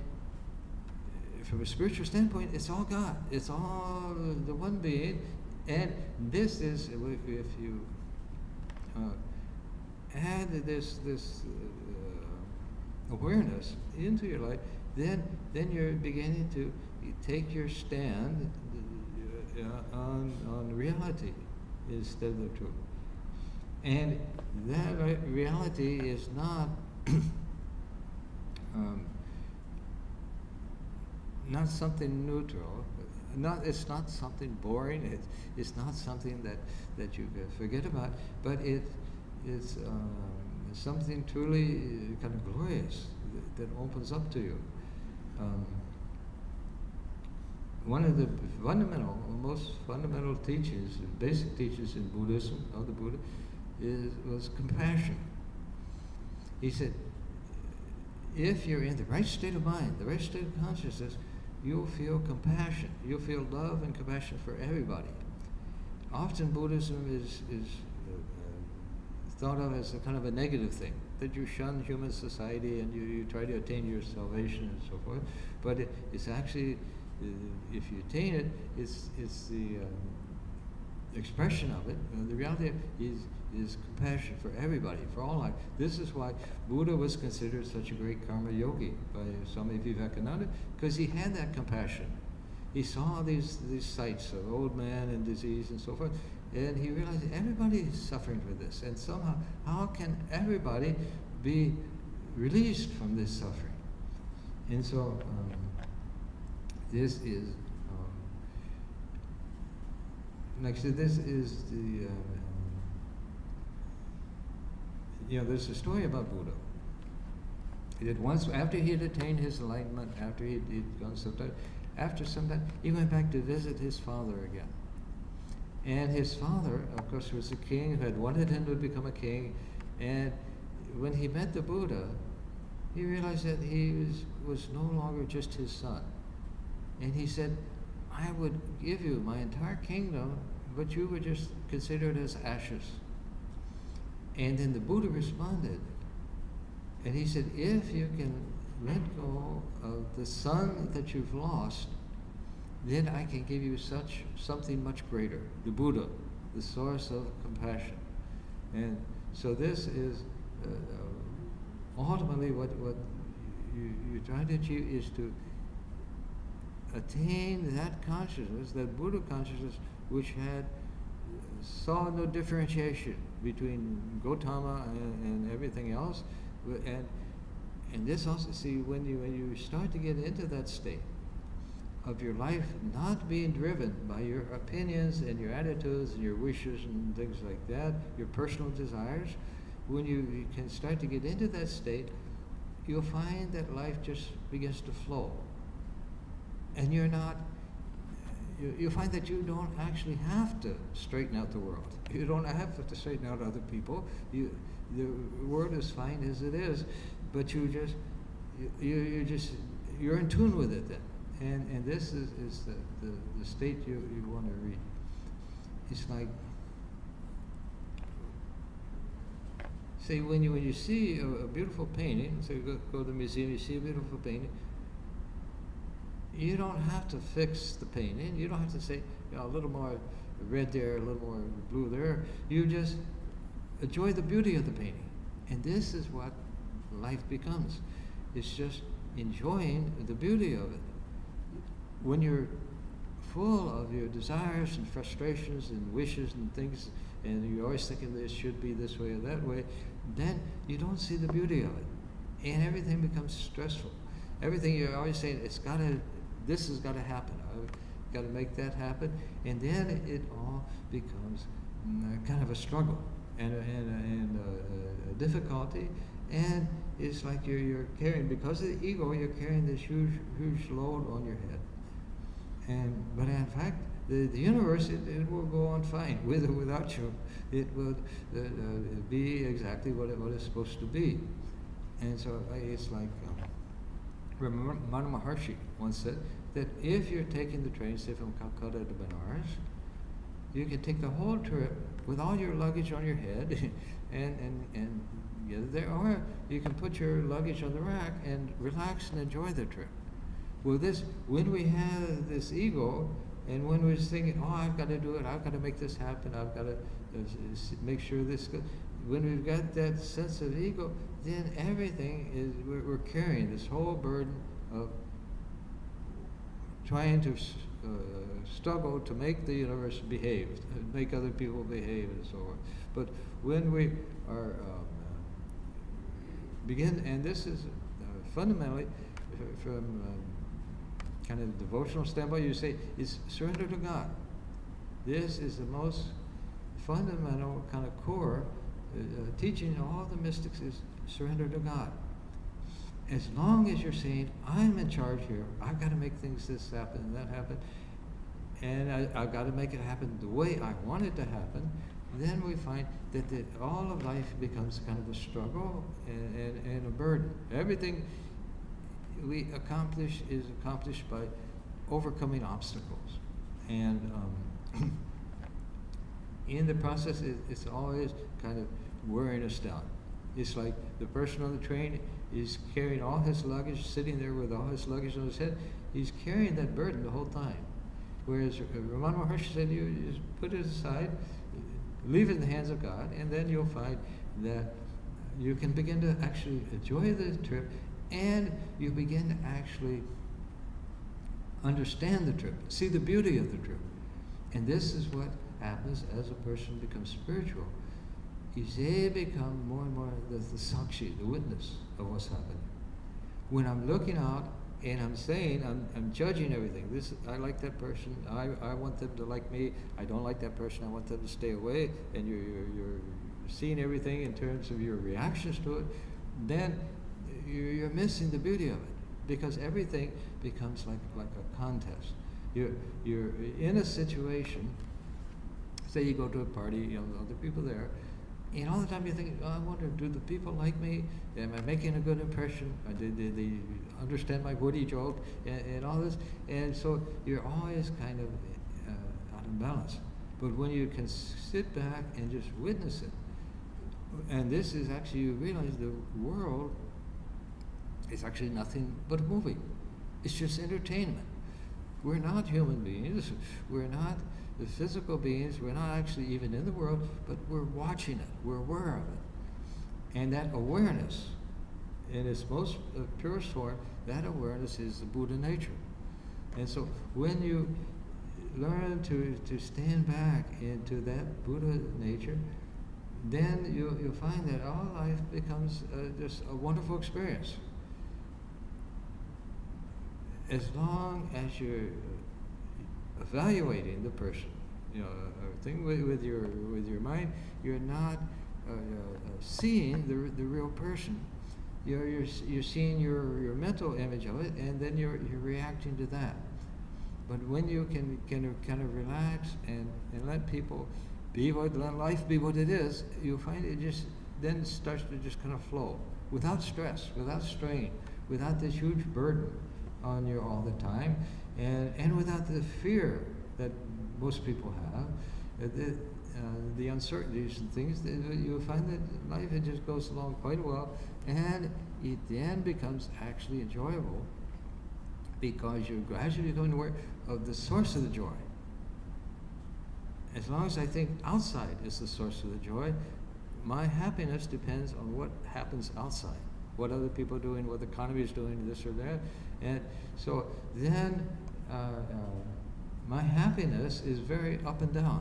from a spiritual standpoint, it's all God. It's all the one being, and this is, if you add this awareness into your life, then you're beginning to take your stand on reality instead of the truth. And that reality is not not something neutral. It's not something boring. It's not something that you forget about. But it's something truly kind of glorious that opens up to you. One of the most fundamental teachings, basic teachings in Buddhism, of the Buddha, was compassion. He said, if you're in the right state of mind, the right state of consciousness, you'll feel compassion. You'll feel love and compassion for everybody. Often Buddhism is thought of as a kind of a negative thing, that you shun human society and you try to attain your salvation and so forth. But it's actually, if you attain it, it's the expression of it. The reality is compassion for everybody, for all life. This is why Buddha was considered such a great karma yogi by Swami Vivekananda, because he had that compassion. He saw these sights of old man and disease and so forth, and he realized everybody is suffering for this, and somehow, how can everybody be released from this suffering? And so this is, like I said, this is the, there's a story about Buddha. That once, after he had attained his enlightenment, after he'd gone sometime, after some time, he went back to visit his father again. And his father, of course, was a king who had wanted him to become a king. And when he met the Buddha, he realized that he was no longer just his son. And he said, I would give you my entire kingdom, but you would just consider it as ashes. And then the Buddha responded, and he said, if you can let go of the son that you've lost, then I can give you something much greater, the Buddha, the source of compassion. And so this is ultimately what you're trying to achieve, is to attain that consciousness, that Buddha consciousness, which saw no differentiation between Gautama and everything else. And this also, see, when you start to get into that state of your life not being driven by your opinions and your attitudes and your wishes and things like that, your personal desires, when you can start to get into that state, you'll find that life just begins to flow. And you'll find that you don't actually have to straighten out the world. You don't have to straighten out other people. The world is fine as it is, but you're in tune with it then. And this is the state you want to reach. It's like, say, when you see a beautiful painting, so you go to the museum, you see a beautiful painting, you don't have to fix the painting. You don't have to say, a little more red there, a little more blue there. You just enjoy the beauty of the painting. And this is what life becomes. It's just enjoying the beauty of it. When you're full of your desires and frustrations and wishes and things, and you're always thinking this should be this way or that way, then you don't see the beauty of it. And everything becomes stressful. Everything you're always saying, this has got to happen. I've got to make that happen. And then it all becomes kind of a struggle and a difficulty. And it's like you're carrying, because of the ego, you're carrying this huge load on your head. But in fact, the universe, it will go on fine, with or without you. It will be exactly what it's supposed to be. And so it's like, Ramana Maharshi once said that if you're taking the train, say from Calcutta to Benares, you can take the whole trip with all your luggage on your head, and get there, or you can put your luggage on the rack and relax and enjoy the trip. Well, when we have this ego, and when we're thinking, oh, I've got to do it, I've got to make this happen, I've got to make sure this goes. When we've got that sense of ego, then everything is, we're carrying this whole burden of trying to struggle to make the universe behave, make other people behave, and so on. But when we are begin, and this is fundamentally from kind of devotional standpoint, you say, is surrender to God. This is the most fundamental kind of core teaching of all the mystics, is surrender to God. As long as you're saying, I'm in charge here, I've got to make things this happen and that happen, and I've got to make it happen the way I want it to happen, then we find that all of life becomes kind of a struggle and a burden. Everything we accomplish is accomplished by overcoming obstacles. And in the process, it's always kind of wearing us down. It's like the person on the train is carrying all his luggage, sitting there with all his luggage on his head. He's carrying that burden the whole time. Whereas Ramana Maharshi said, you just put it aside, leave it in the hands of God, and then you'll find that you can begin to actually enjoy the trip, and you begin to actually understand the trip, see the beauty of the trip. And this is what happens as a person becomes spiritual. Is they become more and more the sakshi, the witness of what's happening. When I'm looking out and I'm saying, I'm judging everything. I like that person, I want them to like me, I don't like that person, I want them to stay away, and you're seeing everything in terms of your reactions to it, then you're missing the beauty of it, because everything becomes like a contest. You're in a situation, say you go to a party, other people there, and all the time you're thinking, oh, I wonder, do the people like me? Am I making a good impression? Did they understand my witty joke? And all this. And so you're always kind of out of balance. But when you can sit back and just witness it, and this is actually, you realize the world is actually nothing but a movie. It's just entertainment. We're not human beings. We're not the physical beings. We're not actually even in the world, but we're watching it. We're aware of it. And that awareness, in its most purest form, that awareness is the Buddha nature. And so when you learn to stand back into that Buddha nature, then you'll find that all life becomes just a wonderful experience. As long as you're evaluating the person, a thing with your mind, you're not seeing the real person. You're seeing your mental image of it, and then you're reacting to that. But when you can kind of relax and let people let life be what it is, you'll find it just then starts to just kind of flow without stress, without strain, without this huge burden on you all the time, and without the fear that most people have, the uncertainties and things. You'll find that life, it just goes along quite well, and it then becomes actually enjoyable, because you're gradually becoming aware of the source of the joy. As long as I think outside is the source of the joy, my happiness depends on what happens outside. what other people are doing, what the economy is doing, this or that. And so then my happiness is very up and down.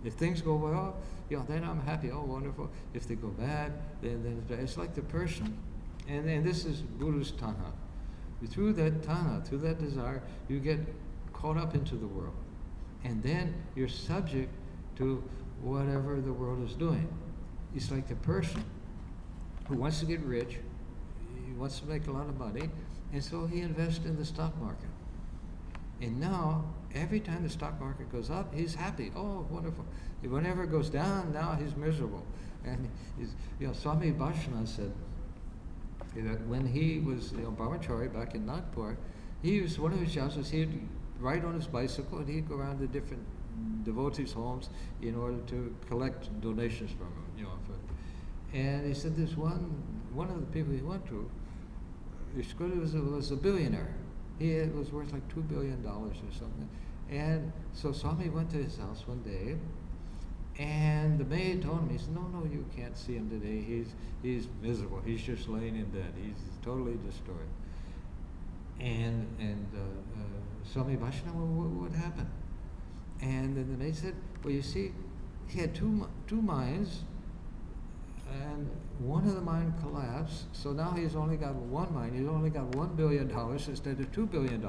If things go well, then I'm happy, oh wonderful. If they go bad, then it's like the person. And this is Buddha's tanha. Through that tanha, through that desire, you get caught up into the world. And then you're subject to whatever the world is doing. It's like the person who wants to get rich, he wants to make a lot of money, and so he invests in the stock market. And now, every time the stock market goes up, he's happy. Oh, wonderful. Whenever it goes down, now he's miserable. And Swami Varadananda said that when he was brahmachari back in Nagpur, one of his jobs was he'd ride on his bicycle and he'd go around to different devotees' homes in order to collect donations from them. And he said this one of the people he went to, was a billionaire. He was worth like $2 billion or something. And so Swami went to his house one day, and the maid told him, he said, no, you can't see him today. He's miserable. He's just laying in bed. He's totally destroyed. And Swami Varadananda, what happened? And then the maid said, well, you see, he had two minds, and one of the mind collapsed, so now he's only got one mind. He's only got $1 billion instead of $2 billion,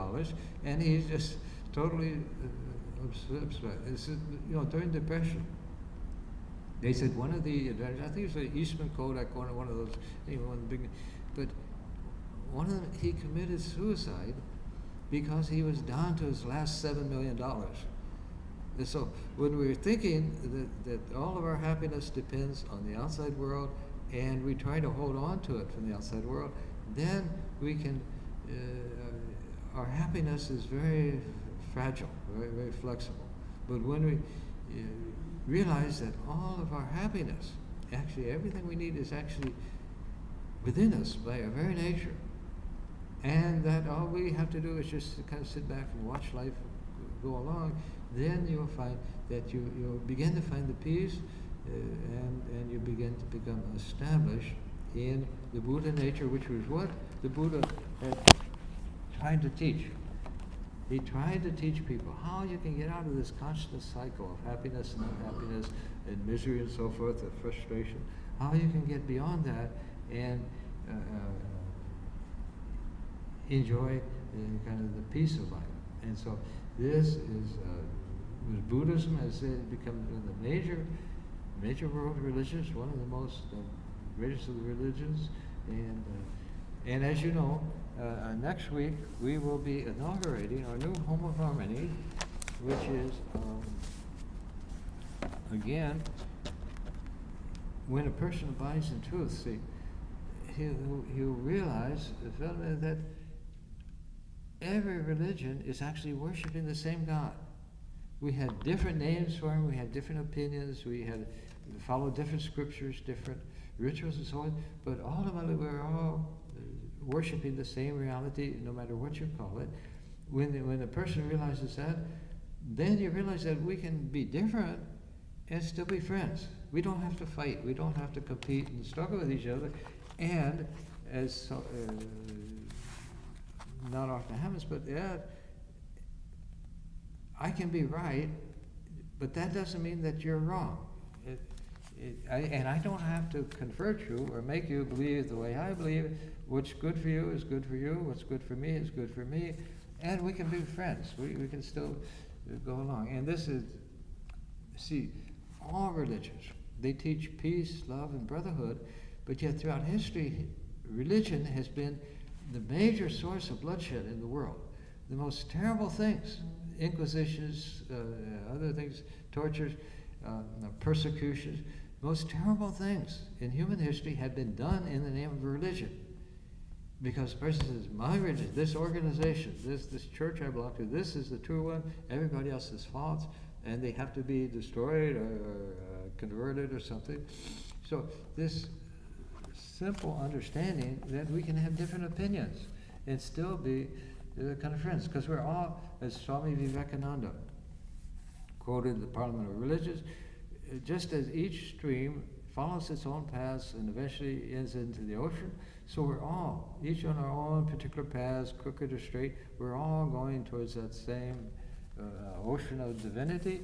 and he's just totally upset. It's, during Depression, they said one of the advantages, I think it was the Eastman Kodak, one of those, one of the big, but one of them, he committed suicide because he was down to his last $7 million. And so when we're thinking that all of our happiness depends on the outside world, and we try to hold on to it from the outside world, then we can, our happiness is very fragile, very, very flexible. But when we realize that all of our happiness, actually everything we need is actually within us by our very nature, and that all we have to do is just kind of sit back and watch life go along, then you'll find that you'll begin to find the peace, and you begin to become established in the Buddha nature, which was what the Buddha had tried to teach. He tried to teach people how you can get out of this constant cycle of happiness and unhappiness and misery and so forth, and frustration, how you can get beyond that and enjoy kind of the peace of life. And so this is Buddhism has become the major world religions, one of the most greatest of the religions, and as you know, next week we will be inaugurating our new Home of Harmony, which is again, when a person abides in truth, see, he'll realize that every religion is actually worshiping the same God. We had different names for him, we had different opinions, we had followed different scriptures, different rituals and so on, but ultimately we're all worshiping the same reality, no matter what you call it. When a person realizes that, then you realize that we can be different and still be friends. We don't have to fight, we don't have to compete and struggle with each other, and as not often happens, but I can be right, but that doesn't mean that you're wrong. And I don't have to convert you or make you believe the way I believe. What's good for you is good for you. What's good for me is good for me. And we can be friends. We can still go along. And this is, see, all religions, they teach peace, love, and brotherhood, but yet throughout history, religion has been the major source of bloodshed in the world. The most terrible things, inquisitions, other things, tortures, persecutions, most terrible things in human history have been done in the name of religion. Because the person says, my religion, this organization, this church I belong to, this is the true one, everybody else is false, and they have to be destroyed or converted or something. So this simple understanding that we can have different opinions and still be kind of friends, because we're all, as Swami Vivekananda quoted the Parliament of Religions, just as each stream follows its own paths and eventually ends into the ocean. So we're all, each on our own particular paths, crooked or straight, we're all going towards that same ocean of divinity.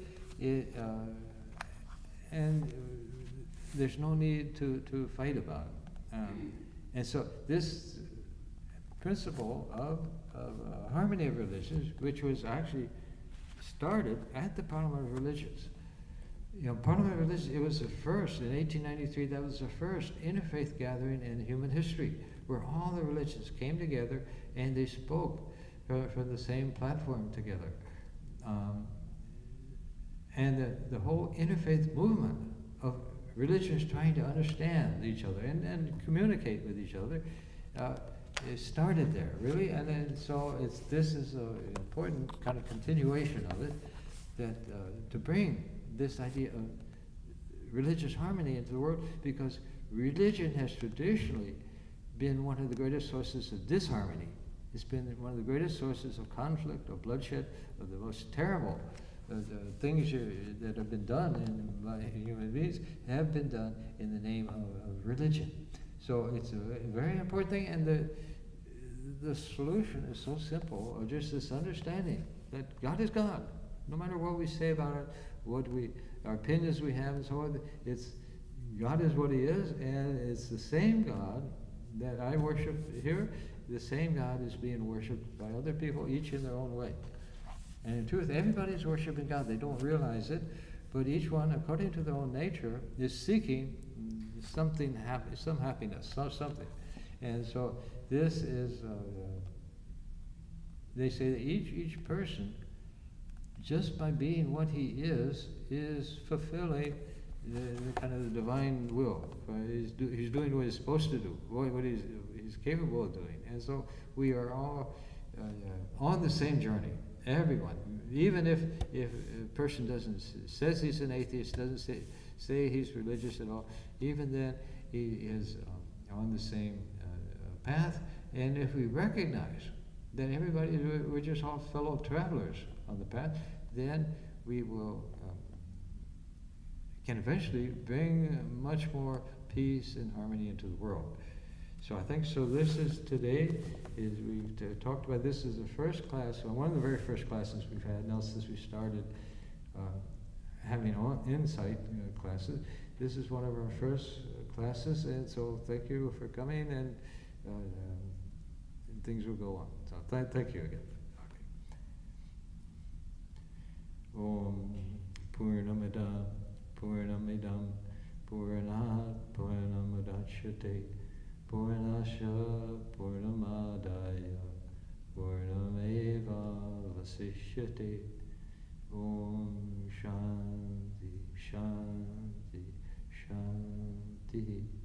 And there's no need to fight about it. And so this principle of harmony of religions, which was actually started at the Parliament of Religions. Parliament of Religions, it was the first, in 1893, that was the first interfaith gathering in human history, where all the religions came together and they spoke from the same platform together. And the whole interfaith movement of religions trying to understand each other and communicate with each other, it started there, really. And then so this is an important kind of continuation of it, that to bring this idea of religious harmony into the world, because religion has traditionally been one of the greatest sources of disharmony. It's been one of the greatest sources of conflict, of bloodshed, of the most terrible things that have been done by human beings have been done in the name of religion. So it's a very important thing, and the solution is so simple, or just this understanding that God is God. No matter what we say about it, our opinions we have and so on, God is what He is, and it's the same God that I worship here. The same God is being worshipped by other people, each in their own way. And in truth, everybody's worshiping God. They don't realize it, but each one, according to their own nature, is seeking something some happiness, something. And so this is, they say that each person, just by being what he is fulfilling the kind of the divine will. He's doing what he's supposed to do, what he's capable of doing. And so we are all on the same journey. Everyone, even if a person says he's an atheist, doesn't say he's religious at all, even then he is on the same path. And if we recognize that we're just all fellow travelers on the path, then we will can eventually bring much more peace and harmony into the world. So I think this is today, we've talked about this as the first class, one of the very first classes we've had now since we started having insight classes. This is one of our first classes, and so thank you for coming, and things will go on. So thank you again. Okay. Om Purnamida Purnamidam Purnat Purnamudachyate Purnasya Purnamadaya Purnameva Vasishyate. Om Shanti Shanti Shanti.